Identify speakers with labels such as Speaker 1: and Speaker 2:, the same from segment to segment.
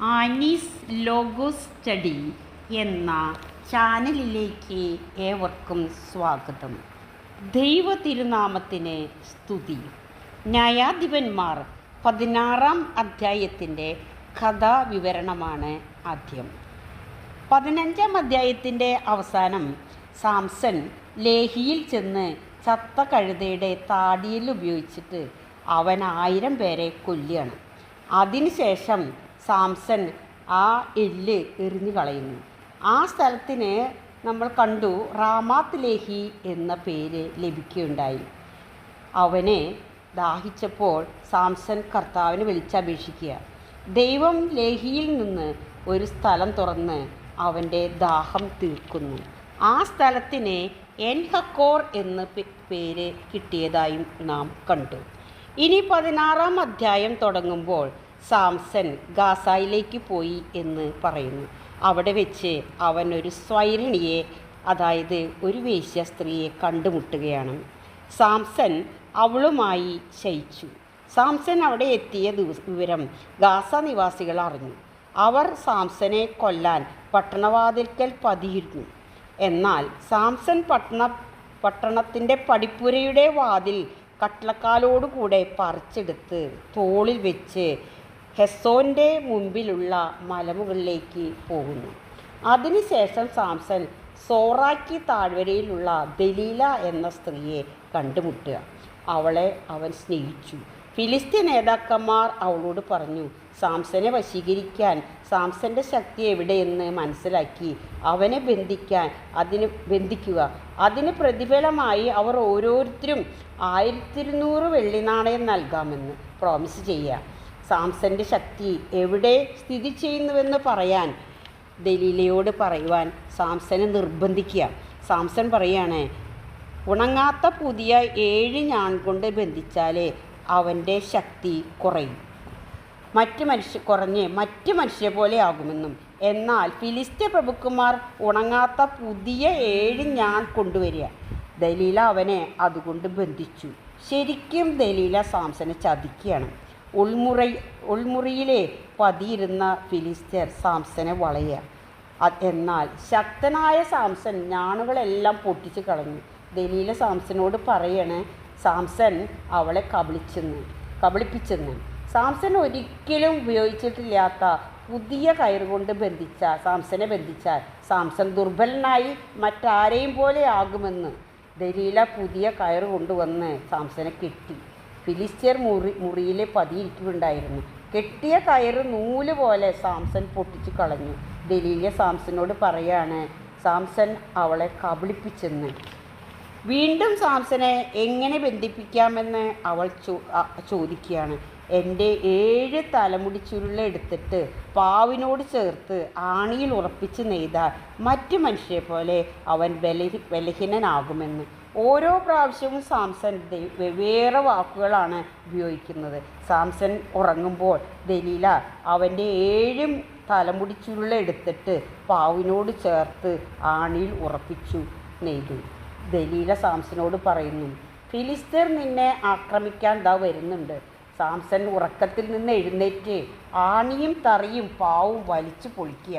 Speaker 1: Annie's logos study എന്ന ചാനലിലേക്ക് ഏവർക്കും സ്വാഗതം. ദൈവ തിരുനാമത്തിന് സ്തുതി. ന്യായാധിപന്മാർ 16-ാം അധ്യായത്തിൻ്റെ കഥാവിവരണമാണ് ആദ്യം. 15-ാം അധ്യായത്തിൻ്റെ അവസാനം സാംസൺ ലേഹിയിൽ ചെന്ന് ചത്ത കഴുതയുടെ താടിയിൽ ഉപയോഗിച്ചിട്ട് അവൻ 1000 പേരെ കൊല്ലുകയാണ്. അതിനുശേഷം സാംസൺ ആ എല്ല് എറിഞ്ഞു കളയുന്നു. ആ സ്ഥലത്തിന് നമ്മൾ കണ്ടു റാമാത്ത് ലേഹി എന്ന പേര് ലഭിക്കുകയുണ്ടായി. അവനെ ദാഹിച്ചപ്പോൾ സാംസൺ കർത്താവിനെ വിളിച്ചപേക്ഷിക്കുക. ദൈവം ലേഹിയിൽ നിന്ന് ഒരു സ്ഥലം തുറന്ന് അവൻ്റെ ദാഹം തീർക്കുന്നു. ആ സ്ഥലത്തിന് എൻഹക്കോർ എന്ന പേര് കിട്ടിയതായും നാം കണ്ടു. ഇനി 16-ാം അധ്യായം തുടങ്ങുമ്പോൾ സാംസൺ ഗാസയിലേക്ക് പോയി എന്ന് പറയുന്നു. അവിടെ വെച്ച് അവൻ ഒരു സ്വൈരിണിയെ, അതായത് ഒരു വേശ്യ സ്ത്രീയെ കണ്ടുമുട്ടുകയാണ്. സാംസൺ അവളുമായി ശയിച്ചു. സാംസൺ അവിടെ എത്തിയ വിവരം ഗാസ നിവാസികൾ അറിഞ്ഞു. അവർ സാംസനെ കൊല്ലാൻ പട്ടണവാതിൽക്കൽ പതിയിരുന്നു. എന്നാൽ സാംസൺ പട്ടണത്തിൻ്റെ പടിപ്പുരയുടെ വാതിൽ കട്ടളക്കാലോടുകൂടെ പറിച്ചെടുത്ത് തോളിൽ വെച്ച് ഹെസോൻ്റെ മുമ്പിലുള്ള മലമുകളിലേക്ക് പോകുന്നു. അതിനുശേഷം സാംസൺ സോറാക്കി താഴ്വരയിലുള്ള ദലീല എന്ന സ്ത്രീയെ കണ്ടുമുട്ടുക. അവളെ അവൻ സ്നേഹിച്ചു. ഫിലിസ്തീൻ നേതാക്കന്മാർ അവളോട് പറഞ്ഞു, സാംസനെ വശീകരിക്കാൻ സാംസൻ്റെ ശക്തി എവിടെയെന്ന് മനസ്സിലാക്കി അവനെ ബന്ധിക്കുക. അതിന് പ്രതിഫലമായി അവർ ഓരോരുത്തരും 1200 വെള്ളി നാണയം നൽകാമെന്ന് പ്രോമിസ് ചെയ്യുക. സാംസൻ്റെ ശക്തി എവിടെ സ്ഥിതി ചെയ്യുന്നുവെന്ന് പറയാൻ ദലീലയോട് പറയുവാൻ സാംസനെ നിർബന്ധിക്കുക. സാംസൺ പറയാണ്, ഉണങ്ങാത്ത പുതിയ 7 ഞാൺ കൊണ്ട് ബന്ധിച്ചാലേ അവൻ്റെ ശക്തി കുറയും, മറ്റ് മനുഷ്യരെ പോലെ ആകുമെന്നും. എന്നാൽ ഫിലിസ്ത്യ പ്രഭുക്കന്മാർ ഉണങ്ങാത്ത പുതിയ 7 ഞാൺ കൊണ്ടുവരിക. ദലീല അവനെ അതുകൊണ്ട് ബന്ധിച്ചു. ശരിക്കും ദലീല സാംസനെ ചതിക്കുകയാണ്. ഉൾമുറിയിലെ പതിയിരുന്ന ഫിലിസ്ത്യർ സാംസനെ വളയുക. എന്നാൽ ശക്തനായ സാംസൺ ഞാണുകളെല്ലാം പൊട്ടിച്ച് കളഞ്ഞു. ദലീല സാംസനോട് പറയണേ, സാംസൺ അവളെ കബളിപ്പിച്ചെന്ന്. സാംസൺ ഒരിക്കലും ഉപയോഗിച്ചിട്ടില്ലാത്ത പുതിയ കയറുകൊണ്ട് സാംസനെ ബന്ധിച്ചാൽ സാംസൺ ദുർബലനായി മറ്റാരെയും പോലെ ആകുമെന്ന് ദലീല പുതിയ കയറ് കൊണ്ടുവന്ന് സാംസനെ കെട്ടി. ഫിലിസ്ത്യർ മുറിയിലെ പതിയിരിക്കുന്നുണ്ടായിരുന്നു. കെട്ടിയ കയറ് നൂല് പോലെ സാംസൺ പൊട്ടിച്ചു കളഞ്ഞു. ദലീല സാംസനോട് പറയാണ്, സാംസൺ അവളെ കബളിപ്പിച്ചെന്ന്. വീണ്ടും സാംസനെ എങ്ങനെ ബന്ധിപ്പിക്കാമെന്ന് അവൾ ചോദിക്കുകയാണ്. എൻ്റെ 7 തലമുടി ചുരുള എടുത്തിട്ട് പാവിനോട് ചേർത്ത് ആണിയിൽ ഉറപ്പിച്ച് നെയ്താൽ മറ്റു മനുഷ്യരെ പോലെ അവൻ ബലഹീനനാകുമെന്ന്. ഓരോ പ്രാവശ്യവും സാംസൺ വെവ്വേറെ വാക്കുകളാണ് ഉപയോഗിക്കുന്നത്. സാംസൺ ഉറങ്ങുമ്പോൾ ദലീല അവൻ്റെ 7 തലമുടി ചുരുള എടുത്തിട്ട് പാവിനോട് ചേർത്ത് ആണിയിൽ ഉറപ്പിച്ചു നെയ്തു. ദലീല സാംസനോട് പറയുന്നു, ഫിലിസ്തീർ നിന്നെ ആക്രമിക്കാൻ വരുന്നുണ്ട്. സാംസൺ ഉറക്കത്തിൽ നിന്ന് എഴുന്നേറ്റ് ആണിയും തറിയും പാവും വലിച്ചു പൊളിക്കുക.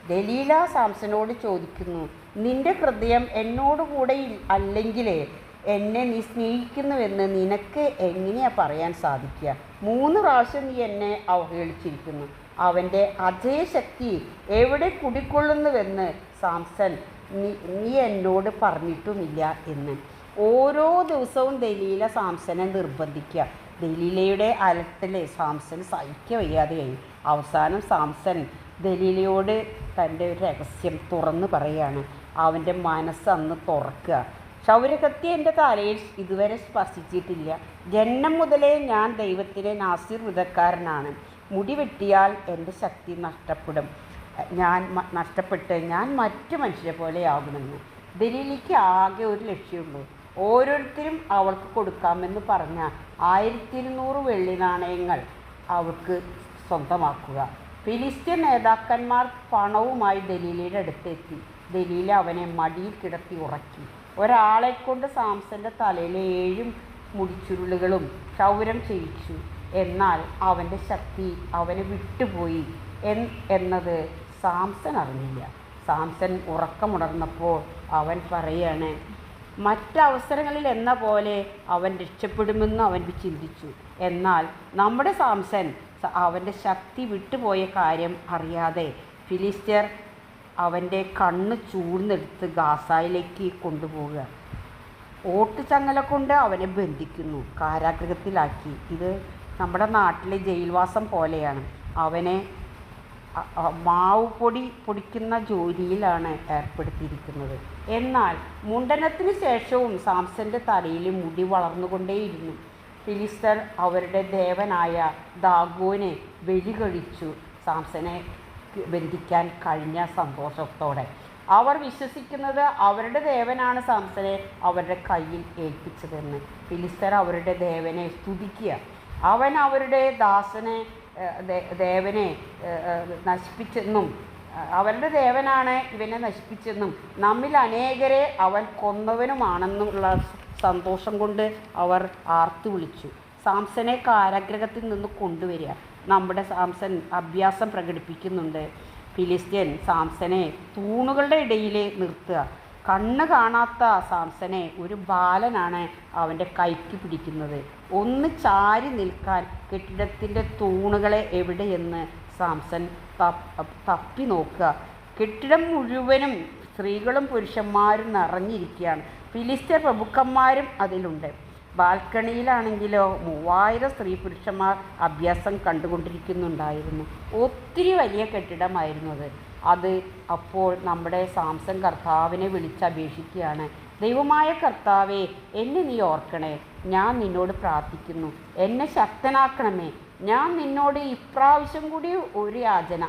Speaker 1: ദലീല സാംസനോട് ചോദിക്കുന്നു, നിന്റെ ഹൃദയം എന്നോടുകൂടെ അല്ലെങ്കിൽ എന്നെ നീ സ്നേഹിക്കുന്നുവെന്ന് നിനക്ക് എങ്ങനെയാണ് പറയാൻ സാധിക്കുക? 3 പ്രാവശ്യം നീ എന്നെ അവഹേളിച്ചിരിക്കുന്നു. അവൻ്റെ അജയശക്തി എവിടെ കുടിക്കൊള്ളുന്നുവെന്ന് സാംസൺ നീ എന്നോട് പറഞ്ഞിട്ടുമില്ല എന്ന്. ഓരോ ദിവസവും ദലീല സാംസനെ നിർബന്ധിക്കുക. ദലീലയുടെ അലട്ടൽ സാംസൺ സഹിക്കുക വയ്യാതെയായി. അവസാനം സാംസൺ ദലീലയോട് തൻ്റെ ഒരു രഹസ്യം തുറന്ന് പറയുകയാണ്. അവൻ്റെ മനസ്സ് അന്ന് തുറക്കുക. ക്ഷൗരകത്തി എൻ്റെ തലയിൽ ഇതുവരെ സ്പർശിച്ചിട്ടില്ല. ജന്മം മുതലേ ഞാൻ ദൈവത്തിൻ്റെ ആശീർവദക്കാരനാണ്. മുടി വെട്ടിയാൽ എൻ്റെ ശക്തി നഷ്ടപ്പെട്ട് ഞാൻ മറ്റു മനുഷ്യരെ പോലെ ആകുമെന്ന്. ദലീലയ്ക്ക് ആകെ ഒരു ലക്ഷ്യമുള്ളൂ. ഓരോരുത്തരും അവൾക്ക് കൊടുക്കാമെന്ന് പറഞ്ഞ 1200 വെള്ളി നാണയങ്ങൾ അവൾക്ക് സ്വന്തമാക്കുക. ഫിലിസ്ത്യൻ നേതാക്കന്മാർ പണവുമായി ദലീലയുടെ അടുത്തെത്തി. ദലീല അവനെ മടിയിൽ കിടത്തി ഉറക്കി. ഒരാളെക്കൊണ്ട് സാംസൻ്റെ തലയിലെ 7 മുടിച്ചുരുളുകളും ക്ഷൗരം ചെയ്യിച്ചു. എന്നാൽ അവൻ്റെ ശക്തി അവനെ വിട്ടുപോയി എന്നത് സാംസൺ അറിഞ്ഞില്ല. സാംസൺ ഉറക്കമുണർന്നപ്പോൾ അവൻ പറയാണ്, മറ്റവസരങ്ങളിൽ എന്ന പോലെ അവൻ രക്ഷപ്പെടുമെന്ന് അവൻ ചിന്തിച്ചു. എന്നാൽ നമ്മുടെ സാംസൺ അവൻ്റെ ശക്തി വിട്ടുപോയ കാര്യം അറിയാതെ ഫിലിസ്ത്യർ അവൻ്റെ കണ്ണ് ചൂഴ്ന്നെടുത്ത് ഗാസയിലേക്ക് കൊണ്ടുപോവുക. ഓട്ടുചങ്ങല കൊണ്ട് അവനെ ബന്ധിക്കുന്നു, കാരാഗൃഹത്തിലാക്കി. ഇത് നമ്മുടെ നാട്ടിലെ ജയിൽവാസം പോലെയാണ്. അവനെ മാവ് പൊടിക്കുന്ന ജോലിയിലാണ് ഏർപ്പെടുത്തിയിരിക്കുന്നത്. എന്നാൽ മുണ്ടനത്തിന് ശേഷവും സാംസന്റെ തലയിൽ മുടി വളർന്നുകൊണ്ടേയിരുന്നു. ഫിലിസ്തർ അവരുടെ ദേവനായ ദാഗോനെ ബലി കഴിച്ചു. സാംസനെ ബന്ധിക്കാൻ കഴിഞ്ഞ സന്തോഷത്തോടെ അവർ വിശ്വസിക്കുന്നത് അവരുടെ ദേവനാണ് സാംസനെ അവരുടെ കയ്യിൽ ഏൽപ്പിച്ചതെന്ന്. ഫിലിസ്തർ അവരുടെ ദേവനെ സ്തുതിക്കുക. അവൻ അവരുടെ ദേവനെ നശിപ്പിച്ചെന്നും അവരുടെ ദേവനാണ് ഇവനെ നശിപ്പിച്ചെന്നും നമ്മിൽ അനേകരെ അവൻ കൊന്നവനുമാണെന്നുള്ള സന്തോഷം കൊണ്ട് അവർ ആർത്തു വിളിച്ചു. സാംസനെ കാരാഗൃഹത്തിൽ നിന്ന് കൊണ്ടുവരിക. നമ്മുടെ സാംസൺ അഭ്യാസം പ്രകടിപ്പിക്കുന്നുണ്ട്. ഫിലിസ്ത്യൻ സാംസനെ തൂണുകളുടെ ഇടയിൽ നിർത്തുക. കണ്ണ് കാണാത്ത സാംസനെ ഒരു ബാലനാണ് അവൻ്റെ കൈക്ക് പിടിക്കുന്നത്. ഒന്ന് ചാരി നിൽക്കാൻ കെട്ടിടത്തിൻ്റെ തൂണുകളെ എവിടെയെന്ന് സാംസൺ തപ്പി നോക്കുക. കെട്ടിടം മുഴുവനും സ്ത്രീകളും പുരുഷന്മാരും നിറഞ്ഞിരിക്കുകയാണ്. ഫിലിസ്ത്യർ പ്രഭുക്കന്മാരും അതിലുണ്ട്. ബാൽക്കണിയിലാണെങ്കിലോ 3000 സ്ത്രീ പുരുഷന്മാർ അഭ്യാസം കണ്ടുകൊണ്ടിരിക്കുന്നുണ്ടായിരുന്നു. ഒത്തിരി വലിയ കെട്ടിടമായിരുന്നു അത്. അപ്പോൾ നമ്മുടെ സാംസൺ കർത്താവിനെ വിളിച്ചപേക്ഷിക്കുകയാണ്, ദൈവമായ കർത്താവേ, എന്നെ നീ ഓർക്കണേ. ഞാൻ നിന്നോട് പ്രാർത്ഥിക്കുന്നു, എന്നെ ശക്തനാക്കണമേ. ഞാൻ നിന്നോട് ഇപ്രാവശ്യം കൂടി ഒരു യാചന,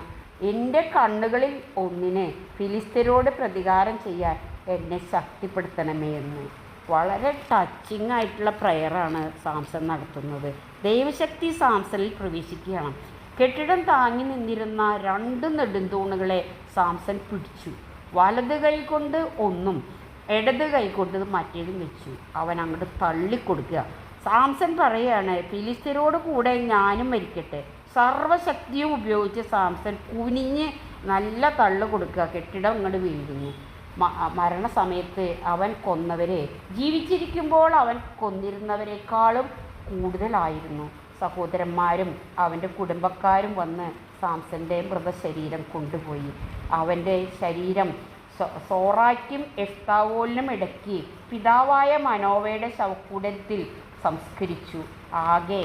Speaker 1: എൻ്റെ കണ്ണുകളിൽ ഒന്നിനെ ഫിലിസ്ത്യരോട് പ്രതികാരം ചെയ്യാൻ എന്നെ ശക്തിപ്പെടുത്തണമേ എന്ന്. വളരെ ടച്ചിങ് ആയിട്ടുള്ള പ്രയറാണ് സാംസൺ നടത്തുന്നത്. ദൈവശക്തി സാംസണിൽ പ്രവേശിക്കുകയാണ്. കെട്ടിടം താങ്ങി നിന്നിരുന്ന 2 നെടുന്തൂണുകളെ സാംസൺ പിടിച്ചു. വലത് കൈ കൊണ്ട് ഒന്നും ഇടത് കൈ കൊണ്ട് മറ്റേതും വെച്ചു. അവൻ അങ്ങോട്ട് തള്ളിക്കൊടുക്കുക. സാംസൺ പറയുകയാണ്, ഫിലിസ്ത്യരോട് കൂടെ ഞാനും മരിക്കട്ടെ. സർവശക്തിയും ഉപയോഗിച്ച് സാംസൺ കുനിഞ്ഞ് നല്ല തള്ളു കൊടുക്കുക. കെട്ടിടം അങ്ങോട്ട് വീഴുന്നു. മരണസമയത്ത് അവൻ കൊന്നവരെ ജീവിച്ചിരിക്കുമ്പോൾ അവൻ കൊന്നിരുന്നവരെക്കാളും കൂടുതലായിരുന്നു. സഹോദരന്മാരും അവൻ്റെ കുടുംബക്കാരും വന്ന് സാംസൻ്റെ മൃതശരീരം കൊണ്ടുപോയി. അവൻ്റെ ശരീരം സോറായ്ക്കും എഷ്താവോലിനും ഇടയ്ക്ക് പിതാവായ മനോവയുടെ ശവക്കൂടത്തിൽ സംസ്കരിച്ചു. ആകെ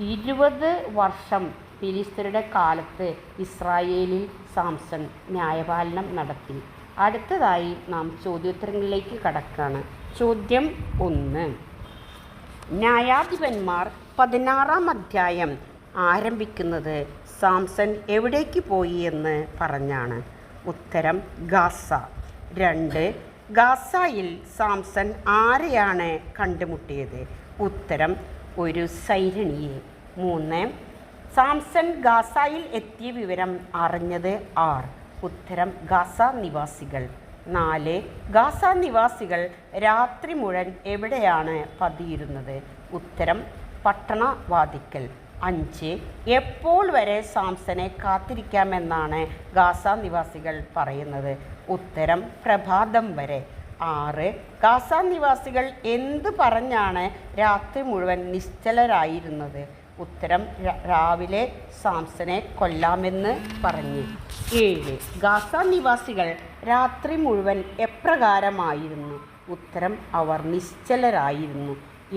Speaker 1: 20 വർഷം ഫിലിസ്ത്യരുടെ കാലത്ത് ഇസ്രായേലിൽ സാംസൺ ന്യായപാലനം നടത്തി. അടുത്തതായി നാം ചോദ്യോത്തരങ്ങളിലേക്ക് കടക്കുകയാണ്. ചോദ്യം 1. ന്യായാധിപന്മാർ 16-ാം അധ്യായം ആരംഭിക്കുന്നത് സാംസൺ എവിടേക്ക് പോയി എന്ന് പറഞ്ഞാണ്. ഉത്തരം ഗാസ. 2. ഗാസയിൽ സാംസൺ ആരെയാണ് കണ്ടുമുട്ടിയത്? ഉത്തരം ഒരു സൈരണിയെ. 3. സാംസൺ ഗാസയിൽ എത്തിയ വിവരം അറിഞ്ഞത് ആർ? ഉത്തരം ഗാസ നിവാസികൾ. 4. ഗാസ നിവാസികൾ രാത്രി മുഴുവൻ എവിടെയാണ് പതിയിരുന്നത്? ഉത്തരം പട്ടണവാതിക്കൽ. 5. എപ്പോൾ വരെ സാംസനെ കാത്തിരിക്കാമെന്നാണ് ഗാസ നിവാസികൾ പറയുന്നത്? ഉത്തരം പ്രഭാതം വരെ. 6. ഗാസ നിവാസികൾ എന്ത് പറഞ്ഞാണ് രാത്രി മുഴുവൻ നിശ്ചലരായിരുന്നത്? ഉത്തരം രാവിലെ സാംസനെ കൊല്ലാമെന്ന് പറഞ്ഞ്. 7. ഗാസ നിവാസികൾ രാത്രി മുഴുവൻ എപ്രകാരമായിരുന്നു? ഉത്തരം അവർ നിശ്ചലരായിരുന്നു.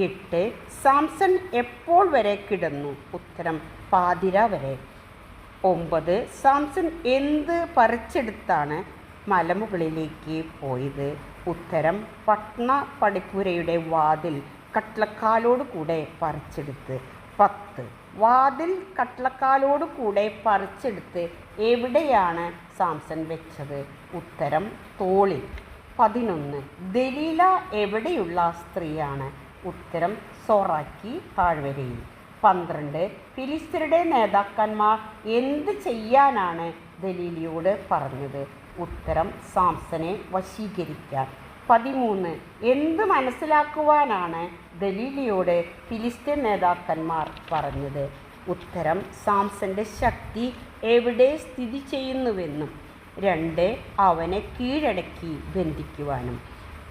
Speaker 1: 8. സാംസൺ എപ്പോൾ വരെ കിടന്നു? ഉത്തരം പാതിര വരെ. 9. സാംസൺ എന്ത് പറിച്ചെടുത്താണ് മലമുകളിലേക്ക് പോയത്? ഉത്തരം പട്ടണ പടിപ്പുരയുടെ വാതിൽ കട്ലക്കാലോട് കൂടെ പറിച്ചെടുത്ത്. 10. വാതിൽ കട്ലക്കാലോട് കൂടെ പറിച്ചെടുത്ത് എവിടെയാണ് സാംസൺ വെച്ചത്? ഉത്തരം തോളിൽ. 11. ദലീല എവിടെയുള്ള സ്ത്രീയാണ്? ഉത്തരം സോറാക്കി താഴ്വരയിൽ. 12. ഫിലിസ്ത്യരുടെ നേതാക്കന്മാർ എന്ത് ചെയ്യാനാണ് ദലീലയോട് പറഞ്ഞത്? ഉത്തരം സാംസനെ വശീകരിക്കാൻ. 13. എന്ത് മനസ്സിലാക്കുവാനാണ് ദലീലയോട് ഫിലിസ്ത്യൻ നേതാക്കന്മാർ പറഞ്ഞത്? ഉത്തരം, സാംസന്റെ ശക്തി എവിടെ സ്ഥിതി ചെയ്യുന്നുവെന്നും. 2. അവനെ കീഴടക്കി ബന്ധിക്കുവാനും.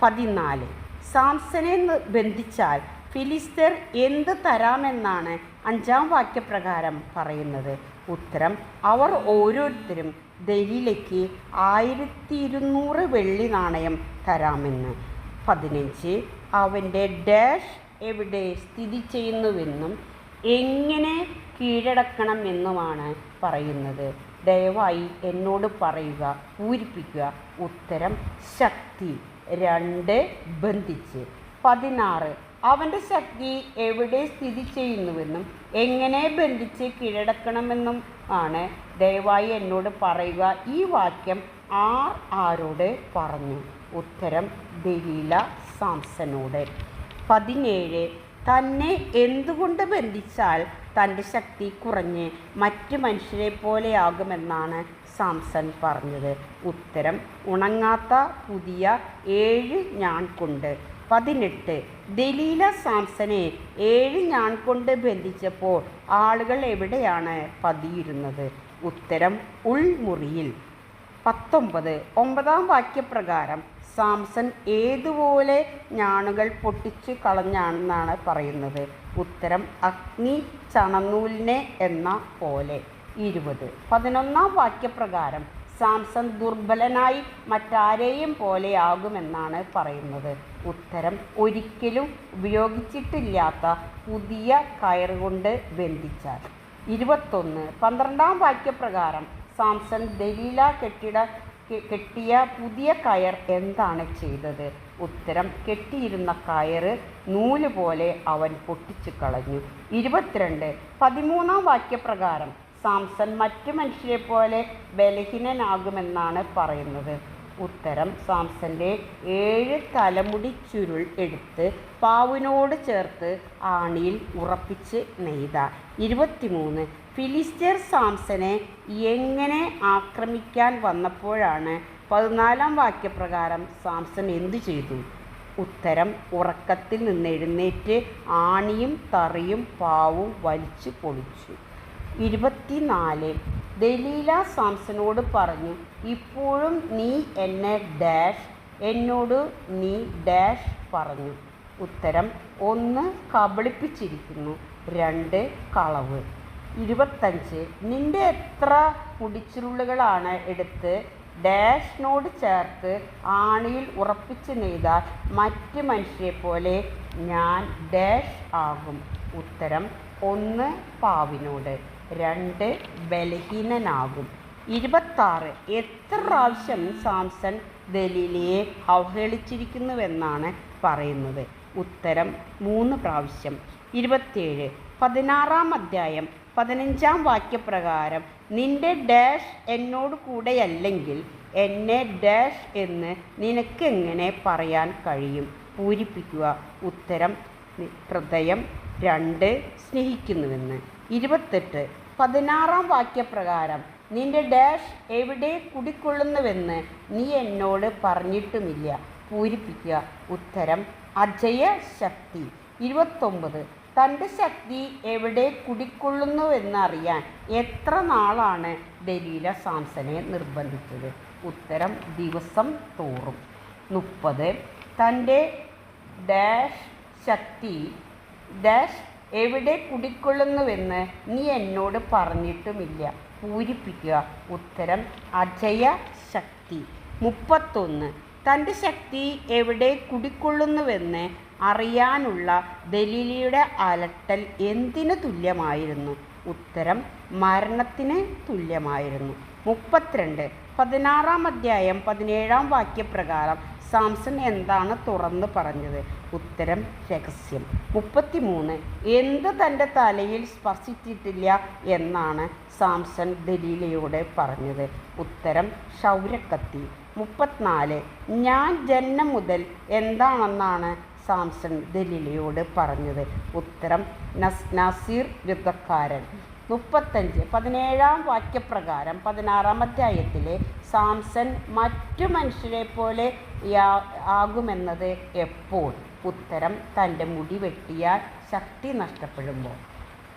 Speaker 1: 14. സാംസനെ ബന്ധിച്ചാൽ ഫിലിസ്ത്യർ എന്ത് തരാമെന്നാണ് 5-ാം വാക്യപ്രകാരം പറയുന്നത്? ഉത്തരം, അവർ ഓരോരുത്തരും ദലീലയ്ക്ക് 1200 വെള്ളി നാണയം തരാമെന്ന്. 15. അവൻ്റെ ഡാഷ് എവിടെ സ്ഥിതി ചെയ്യുന്നുവെന്നും എങ്ങനെ കീഴടക്കണമെന്നുമാണ് പറയുന്നത്. ദയവായി എന്നോട് പറയുക, പൂരിപ്പിക്കുക. ഉത്തരം, ശക്തി. 2. ബന്ധിച്ച്. 16. അവൻ്റെ ശക്തി എവിടെ സ്ഥിതി ചെയ്യുന്നുവെന്നും എങ്ങനെ ബന്ധിച്ച് കീഴടക്കണമെന്നും ആണ്. ദയവായി എന്നോട് പറയുക. ഈ വാക്യം ആരോട് പറഞ്ഞു? ഉത്തരം, ദലീല സാംസനോട്. 17. തന്നെ എന്തുകൊണ്ട് ബന്ധിച്ചാൽ തൻ്റെ ശക്തി കുറഞ്ഞ് മറ്റ് മനുഷ്യരെ പോലെയാകുമെന്നാണ് സാംസൺ പറഞ്ഞത്? ഉത്തരം, ഉണങ്ങാത്ത പുതിയ 7 ഞാൺ കൊണ്ട്. 18. ദലീല സാംസനെ 7 ഞാൺ കൊണ്ട് ബന്ധിച്ചപ്പോൾ ആളുകൾ എവിടെയാണ് പതിയിരുന്നത്? ഉത്തരം, ഉൾമുറിയിൽ. 19. 9-ാം വാക്യപ്രകാരം സാംസൺ ഏതുപോലെ ഞാണുകൾ പൊട്ടിച്ചു കളഞ്ഞാണെന്നാണ് പറയുന്നത്? ഉത്തരം, അഗ്നി ചണനൂലിനെ എന്ന പോലെ. 20. 11-ാം വാക്യപ്രകാരം സാംസൺ ദുർബലനായി മറ്റാരെയും പോലെയാകുമെന്നാണ് പറയുന്നത്? ഉത്തരം, ഒരിക്കലും ഉപയോഗിച്ചിട്ടില്ലാത്ത പുതിയ കയറുകൊണ്ട് ബന്ധിച്ചാൽ. 21. 12-ാം വാക്യപ്രകാരം സാംസൺ ദലീല കെട്ടിയ പുതിയ കയർ എന്താണ് ചെയ്തത്? ഉത്തരം, കെട്ടിയിരുന്ന കയറ് നൂല് പോലെ അവൻ പൊട്ടിച്ചു കളഞ്ഞു. 22. 13-ാം വാക്യപ്രകാരം സാംസൺ മറ്റു മനുഷ്യരെ പോലെ ബലഹീനനാകുമെന്നാണ് പറയുന്നത്? ഉത്തരം, സാംസന്റെ 7 തലമുടി ചുരുൾ എടുത്ത് പാവിനോട് ചേർത്ത് ആണിയിൽ ഉറപ്പിച്ച് നെയ്ത. 23. ഫിലിസ്ത്യർ സാംസനെ എങ്ങനെ ആക്രമിക്കാൻ വന്നപ്പോഴാണ് 14-ാം വാക്യപ്രകാരം സാംസൺ എന്തു ചെയ്തു? ഉത്തരം, ഉറക്കത്തിൽ നിന്ന് എഴുന്നേറ്റ് ആണിയും തറിയും പാവും വലിച്ചു പൊളിച്ചു. 24. ദലീല സാംസനോട് പറഞ്ഞു, ഇപ്പോഴും നീ എന്നെ ഡാഷ്, എന്നോട് നീ ഡാഷ് പറഞ്ഞു. ഉത്തരം, 1 കബളിപ്പിച്ചിരിക്കുന്നു, 2 കളവ്. 25. നിന്റെ എത്ര മുടിച്ചുരുളുകളാണ് എടുത്ത് ഡാഷിനോട് ചേർത്ത് ആണിയിൽ ഉറപ്പിച്ച് നെയ്താൽ മറ്റ് മനുഷ്യരെ പോലെ ഞാൻ ഡാഷ് ആകും? ഉത്തരം, 1 പാവിനോട്, 2 ബലഹീനനാകും. 26. എത്ര പ്രാവശ്യം സാംസൺ ദലീലയെ അവഹേളിച്ചിരിക്കുന്നുവെന്നാണ് പറയുന്നത്? ഉത്തരം, 3 പ്രാവശ്യം. 27. 16-ാം അധ്യായം 15-ാം വാക്യപ്രകാരം നിന്റെ ഡാഷ് എന്നോട് കൂടെയല്ലെങ്കിൽ എന്നെ ഡാഷ് എന്ന് നിനക്കെങ്ങനെ പറയാൻ കഴിയും? പൂരിപ്പിക്കുക. ഉത്തരം, ഹൃദയം. 2 സ്നേഹിക്കുന്നുവെന്ന്. 28. 16-ാം വാക്യപ്രകാരം നിന്റെ ഡാഷ് എവിടെ കുടിക്കൊള്ളുന്നുവെന്ന് നീ എന്നോട് പറഞ്ഞിട്ടുമില്ല. പൂരിപ്പിക്കുക. ഉത്തരം, അജയ ശക്തി. 29. തൻ്റെ ശക്തി എവിടെ കുടിക്കൊള്ളുന്നുവെന്നറിയാൻ എത്ര നാളാണ് ദലീല സാംസനെ നിർബന്ധിച്ചത്? ഉത്തരം, ദിവസം തോറും. 30. തൻ്റെ ഡാഷ് ശക്തി ഡാഷ് എവിടെ കുടിക്കൊള്ളുന്നുവെന്ന് നീ എന്നോട് പറഞ്ഞിട്ടുമില്ല. പൂരിപ്പിക്കുക. ഉത്തരം, അജയ ശക്തി. 31. തൻ്റെ ശക്തി എവിടെ കുടിക്കൊള്ളുന്നുവെന്ന് അറിയാനുള്ള ദലീലയുടെ അലട്ടൽ എന്തിനു തുല്യമായിരുന്നു? ഉത്തരം, മരണത്തിന് തുല്യമായിരുന്നു. 32. 16-ാം അധ്യായം 17-ാം വാക്യപ്രകാരം സാംസൺ എന്താണ് തുറന്നു പറഞ്ഞത്? ഉത്തരം, രഹസ്യം. 33. എന്ത് തൻ്റെ തലയിൽ സ്പർശിച്ചിട്ടില്ല എന്നാണ് സാംസൺ ദലീലയോട് പറഞ്ഞത്? ഉത്തരം, ക്ഷൗരക്കത്തി. 34. ഞാൻ ജന്മം മുതൽ എന്താണെന്നാണ് സാംസൺ ദലീലയോട് പറഞ്ഞത്? ഉത്തരം, നസീർ യുദ്ധക്കാരൻ. 17-ാം വാക്യപ്രകാരം 16-ാം അധ്യായത്തിലെ സാംസൺ മറ്റു മനുഷ്യരെ പോലെ ആകുമെന്നത് എപ്പോൾ? ഉത്തരം തൻ്റെ മുടി വെട്ടിയാൽ ശക്തി നഷ്ടപ്പെടുമ്പോൾ.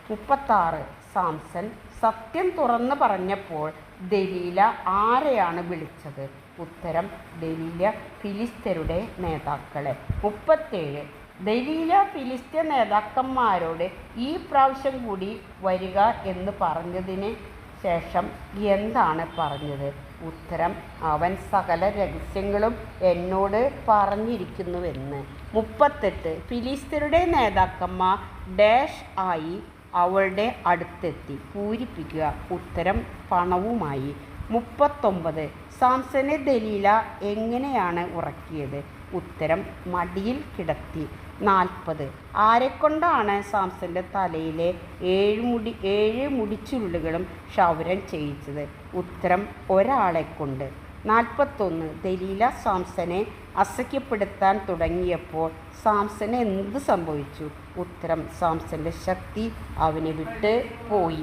Speaker 1: 36 സാംസൺ സത്യം തുറന്നു പറഞ്ഞപ്പോൾ ദലീല ആരെയാണ് വിളിച്ചത്? ഉത്തരം ദലീല ഫിലിസ്ത്യരുടെ നേതാക്കളെ. 37 ദലീല ഫിലിസ്ത്യ നേതാക്കന്മാരോട് ഈ പ്രാവശ്യം കൂടി വരിക എന്ന് പറഞ്ഞതിന് ശേഷം എന്താണ് പറഞ്ഞത്? ഉത്തരം അവൻ സകല രഹസ്യങ്ങളും എന്നോട് പറഞ്ഞിരിക്കുന്നുവെന്ന്. 38 ഫിലിസ്ത്യരുടെ നേതാക്കന്മാർ ഡാഷ് ആയി അവളുടെ അടുത്തെത്തി. പൂരിപ്പിക്കുക. ഉത്തരം പണവുമായി. 39 സാംസനെ ദലീല എങ്ങനെയാണ് ഉറക്കിയത്? ഉത്തരം മടിയിൽ കിടത്തി. 40 ആരെക്കൊണ്ടാണ് സാംസന്റെ തലയിലെ 7 മുടിച്ചുരുളുകളും ക്ഷൗരം ചെയ്യിച്ചത്? ഉത്തരം ഒരാളെക്കൊണ്ട്. 41 ദലീല സാംസനെ അസഹ്യപ്പെടുത്താൻ തുടങ്ങിയപ്പോൾ സാംസന് എന്ത് സംഭവിച്ചു? ഉത്തരം സാംസന്റെ ശക്തി അവനെ വിട്ട് പോയി.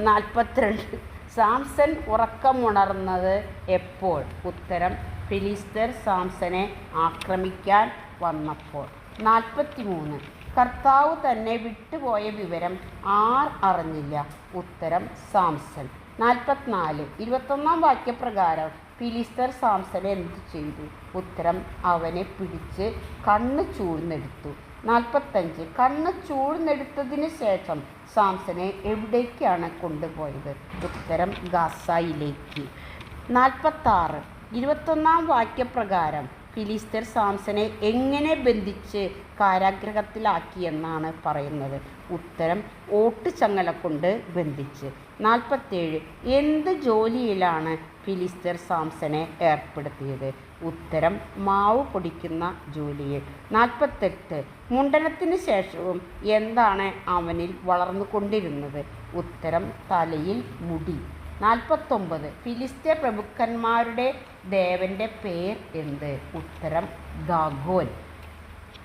Speaker 1: 42 സാംസൺ ഉറക്കമുണർന്നത് എപ്പോൾ? ഉത്തരം ഫിലിസ്ത്യർ സാംസനെ ആക്രമിക്കാൻ വന്നപ്പോൾ. 43 കർത്താവ് തന്നെ വിട്ടുപോയ വിവരം ആർ അറിഞ്ഞില്ല? ഉത്തരം സാംസൺ. 44 21-ാം വാക്യപ്രകാരം ഫിലിസ്ത്യർ സാംസനെ എന്തു ചെയ്തു? ഉത്തരം അവനെ പിടിച്ച് കണ്ണ് ചൂഴ്ന്നെടുത്തു. 45 കണ്ണ് ചൂഴ്ന്നെടുത്തതിന് ശേഷം സാംസനെ എവിടേക്കാണ് കൊണ്ടുപോയത്? ഉത്തരം ഗാസയിലേക്ക്. 46 21-ാം വാക്യപ്രകാരം ഫിലിസ്ത്യർ സാംസനെ എങ്ങനെ ബന്ധിച്ച് കാരാഗ്രഹത്തിലാക്കിയെന്നാണ് പറയുന്നത്? ഉത്തരം ഓട്ടുചങ്ങല കൊണ്ട് ബന്ധിച്ച്. 47 എന്ത് ജോലിയിലാണ് ഫിലിസ്ത്യർ സാംസനെ ഏർപ്പെടുത്തിയത്? ഉത്തരം മാവ് പൊടിക്കുന്ന ജോലിയിൽ. 48 മുണ്ടനത്തിന് ശേഷവും എന്താണ് അവനിൽ വളർന്നുകൊണ്ടിരുന്നത്? ഉത്തരം തലയിൽ മുടി. 49 ഫിലിസ്ത്യ പ്രഭുക്കന്മാരുടെ ദേവൻ്റെ പേർ എന്ത്? ഉത്തരം ദാഗോൻ.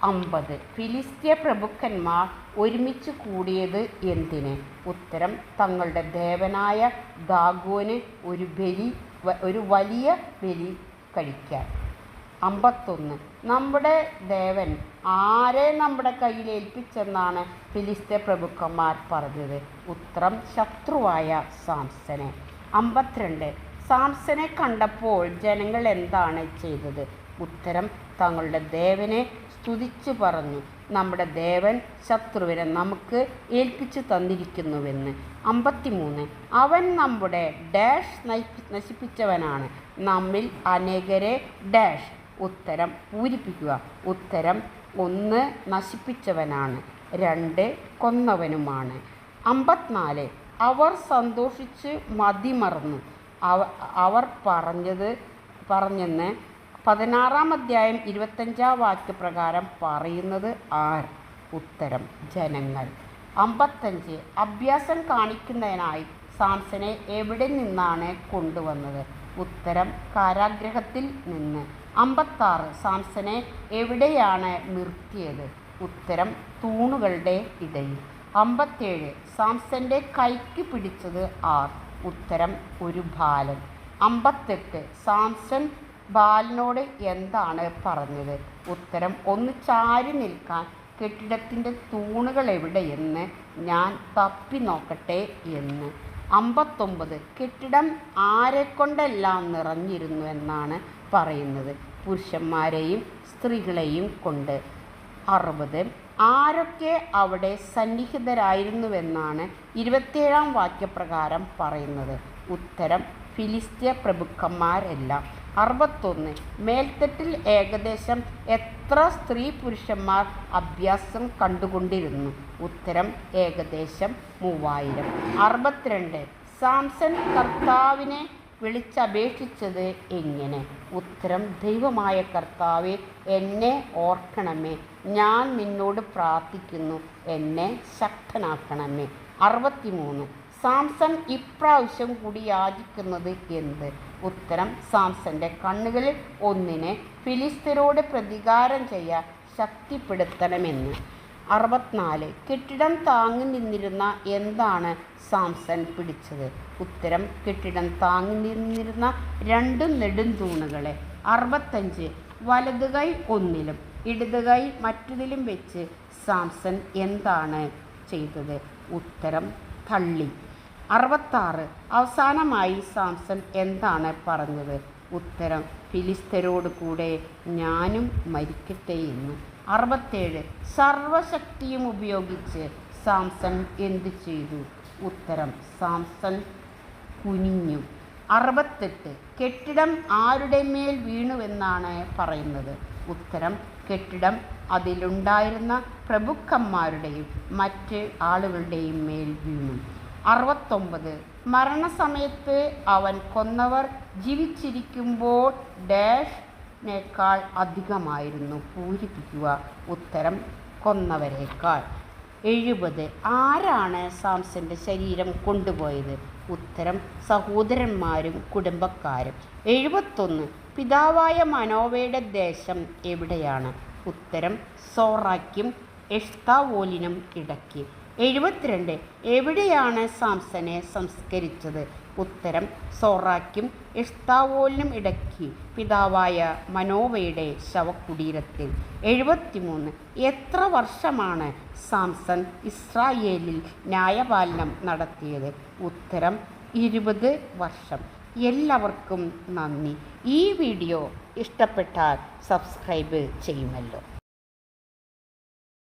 Speaker 1: 50 ഫിലിസ്ത്യ പ്രഭുക്കന്മാർ ഒരുമിച്ച് കൂടിയത് എന്തിന്? ഉത്തരം തങ്ങളുടെ ദേവനായ ദാഗോന് ഒരു വലിയ ബലി കഴിക്കാൻ. 51 നമ്മുടെ ദേവൻ ആരെ നമ്മുടെ കയ്യിൽ ഏൽപ്പിച്ചെന്നാണ് ഫിലിസ്ത്യ പ്രഭുക്കന്മാർ പറഞ്ഞത്? ഉത്തരം ശത്രുവായ സാംസനെ. 52 സാംസനെ കണ്ടപ്പോൾ ജനങ്ങൾ എന്താണ് ചെയ്തത്? ഉത്തരം തങ്ങളുടെ ദേവനെ സ്തുതിച്ചു പറഞ്ഞു, നമ്മുടെ ദേവൻ ശത്രുവിനെ നമുക്ക് ഏൽപ്പിച്ചു തന്നിരിക്കുന്നുവെന്ന്. 53 അവൻ നമ്മുടെ ഡാഷ് നശിപ്പിച്ചവനാണ്, നമ്മിൽ അനേകരെ ഡാഷ്. ഉത്തരം പൂരിപ്പിക്കുക. ഉത്തരം 1 നശിപ്പിച്ചവനാണ്, 2 കൊന്നവനുമാണ്. 54 അവർ സന്തോഷിച്ച് മതിമറന്നു. അവർ പറഞ്ഞെന്ന് 16-ാം അധ്യായം 25-ാം വാക്യപ്രകാരം പറയുന്നത് ആർ? ഉത്തരം ജനങ്ങൾ. 55 അഭ്യാസം കാണിക്കുന്നതിനായി സാംസനെ എവിടെ നിന്നാണ് കൊണ്ടുവന്നത്? ഉത്തരം കാരാഗ്രഹത്തിൽ നിന്ന്. 56 സാംസനെ എവിടെയാണ് നിർത്തിയത്? ഉത്തരം തൂണുകളുടെ ഇടയിൽ. 57 സാംസന്റെ കൈക്ക് പിടിച്ചത് ആർ? ഉത്തരം ഒരു ബാലൻ. 58 സാംസൺ ബാലനോട് എന്താണ് പറഞ്ഞത്? ഉത്തരം ഒന്ന് ചാരി നിൽക്കാൻ കെട്ടിടത്തിൻ്റെ തൂണുകൾ എവിടെയെന്ന് ഞാൻ തപ്പി നോക്കട്ടെ എന്ന്. 59 കെട്ടിടം ആരെക്കൊണ്ടെല്ലാം നിറഞ്ഞിരുന്നു എന്നാണ് പറയുന്നത്? പുരുഷന്മാരെയും സ്ത്രീകളെയും കൊണ്ട്. 60 ആരൊക്കെ അവിടെ സന്നിഹിതരായിരുന്നുവെന്നാണ് 27-ാം വാക്യപ്രകാരം പറയുന്നത്? ഉത്തരം ഫിലിസ്ത്യ പ്രഭുക്കന്മാരെല്ലാം. 61 മേൽത്തട്ടിൽ ഏകദേശം എത്ര സ്ത്രീ പുരുഷന്മാർ അഭ്യാസം കണ്ടുകൊണ്ടിരുന്നു? ഉത്തരം ഏകദേശം 3000. 62 സാംസൺ കർത്താവിനെ വിളിച്ചപേക്ഷിച്ചത് എങ്ങനെ? ഉത്തരം ദൈവമായ കർത്താവേ, എന്നെ ഓർക്കണമേ, ഞാൻ നിന്നോട് പ്രാർത്ഥിക്കുന്നു, എന്നെ ശക്തനാക്കണമേ. 63 സാംസൺ ഇപ്രാവശ്യം കൂടി യാചിക്കുന്നത് എന്ത്? ഉത്തരം സാംസന്റെ കണ്ണുകളിൽ ഒന്നിനെ ഫിലിസ്ത്യരോട് പ്രതികാരം ചെയ്യാൻ ശക്തിപ്പെടുത്തണമെന്ന്. 64. കെട്ടിടം താങ്ങി നിന്നിരുന്ന എന്താണ് സാംസൺ പിടിച്ചത്? ഉത്തരം കെട്ടിടം താങ്ങി നിന്നിരുന്ന 2 നെടുംതൂണുകളെ. 65. വലതു കൈ ഒന്നിലും ഇടതു കൈ മറ്റതിലും വെച്ച് സാംസൺ എന്താണ് ചെയ്തത്? ഉത്തരം തള്ളി. 66. അവസാനമായി സാംസൺ എന്താണ് പറഞ്ഞത്? ഉത്തരം ഫിലിസ്ത്യരോട് കൂടെ ഞാനും മരിക്കട്ടെ എന്ന്. 67. സർവശക്തിയും ഉപയോഗിച്ച് സാംസൺ എന്തു ചെയ്തു? ഉത്തരം സാംസൺ കുനിഞ്ഞു. 68. കെട്ടിടം ആരുടെ മേൽ വീണുവെന്നാണ് പറയുന്നത്? ഉത്തരം കെട്ടിടം അതിലുണ്ടായിരുന്ന പ്രഭുക്കന്മാരുടെയും മറ്റ് ആളുകളുടെയും മേൽ വീണു. 69. മരണസമയത്ത് അവൻ കൊന്നവർ ജീവിച്ചിരിക്കുമ്പോൾ ഡാഷിനേക്കാൾ അധികമായിരുന്നു. പൂരിപ്പിക്കുക. ഉത്തരം കൊന്നവരേക്കാൾ. 70. ആരാണ് സാംസന്റെ ശരീരം കൊണ്ടുപോയത്? ഉത്തരം സഹോദരന്മാരും കുടുംബക്കാരും. 71. പിതാവായ മനോവയുടെ ദേശം എവിടെയാണ്? ഉത്തരം സോറാക്കും എഷ്താവോലിനും ഇടയ്ക്ക്. 72. എവിടെയാണ് സാംസനെ സംസ്കരിച്ചത്? ഉത്തരം സോറാക്കും എഷ്താവോലിനും ഇടയ്ക്ക് പിതാവായ മനോവയുടെ ശവകുടീരത്തിൽ. 73. എത്ര വർഷമാണ് സാംസൺ ഇസ്രായേലിൽ ന്യായപാലനം നടത്തിയത്? ഉത്തരം 20 വർഷം. എല്ലാവർക്കും നന്ദി. ഈ വീഡിയോ ഇഷ്ടപ്പെട്ടാൽ സബ്സ്ക്രൈബ് ചെയ്യുമല്ലോ.